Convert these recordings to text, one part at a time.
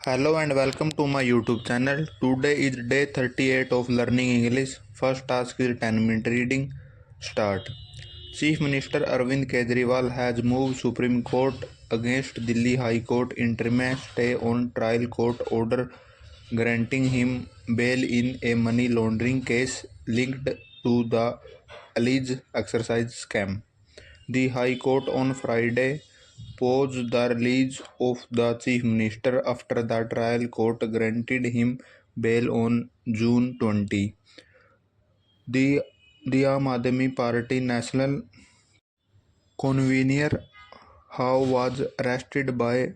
Hello and welcome to my YouTube channel. Today is day 38 of learning English. First task is 10-minute reading. Start. Chief Minister Arvind Kejriwal has moved Supreme Court against Delhi High Court interim stay on trial court order granting him bail in a money laundering case linked to the alleged exercise scam. The High Court on Friday paused the release of the Chief Minister after the trial court granted him bail on June 20. The, the Aam Aadmi Party national convener, Howe, was arrested by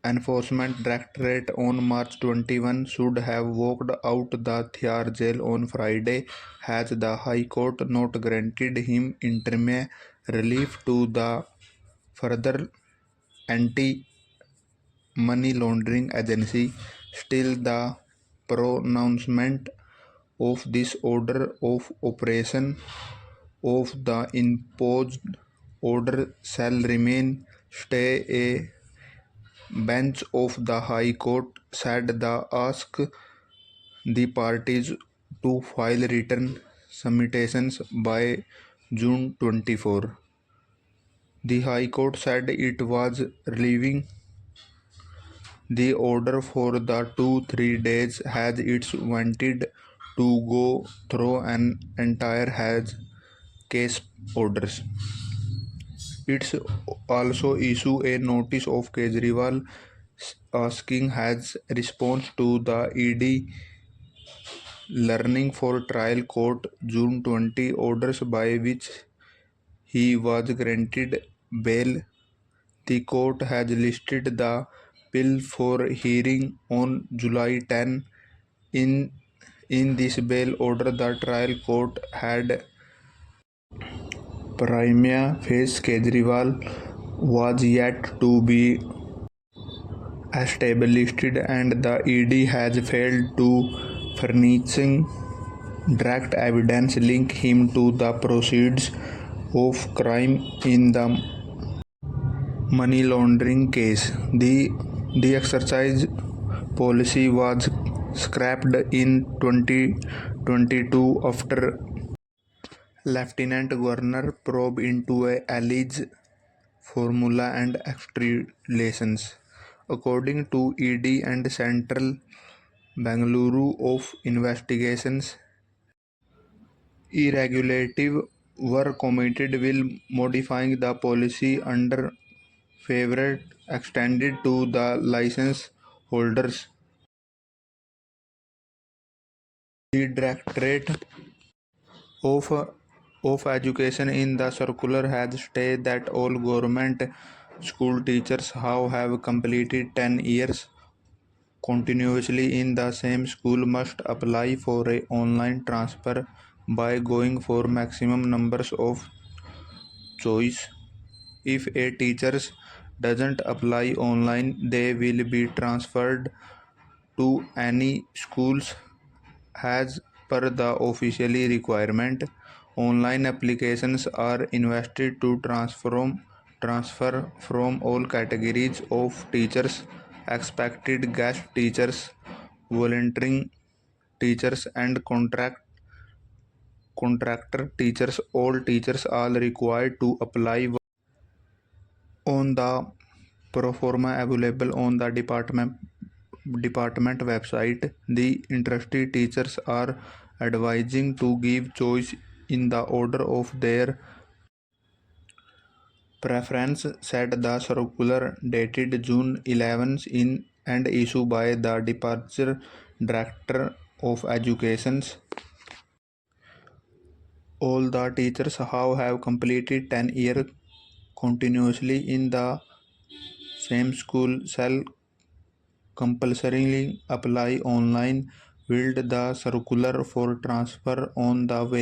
Enforcement Directorate on March 21, should have walked out the Tihar jail on Friday, has the High Court not granted him interim relief to the further anti-money laundering agency. Still, the pronouncement of this order of operation of the imposed order shall remain stay. A bench of the High Court said the ask the parties to file written submissions by June 24. The High Court said it was relieving the order for the 2-3 days as it's wanted to go through an entire has case orders. It's also issue a notice of Kejriwal asking has response to the ED learning for trial court June 20 orders by which he was granted bail. The court has listed the bill for hearing on July 10. In this bail order, the trial court had prima facie Kejriwal was yet to be established and the ED has failed to furnishing direct evidence link him to the proceeds of crime in the money laundering case. The exercise policy was scrapped in 2022 after Lieutenant Governor probe into a alleged formula and extrapolations. According to ED and Central Bangalore of Investigations, irregularities were committed while modifying the policy under favorite extended to the license holders. The Directorate of, of Education in the circular has stated that all government school teachers who have completed 10 years continuously in the same school must apply for a online transfer by going for maximum numbers of choice. If a teacher doesn't apply online, they will be transferred to any schools as per the official requirement. Online applications are invested to transfer from all categories of teachers, expected guest teachers, volunteering teachers and contractor teachers. All teachers are required to apply on the pro forma available on the department website. The interested teachers are advising to give choice in the order of their preference, said the circular dated June 11 in and issued by the Departure Director of Education. All the teachers who have completed 10 years continuously in the same school shall compulsorily apply online. Willed the circular for transfer on the way.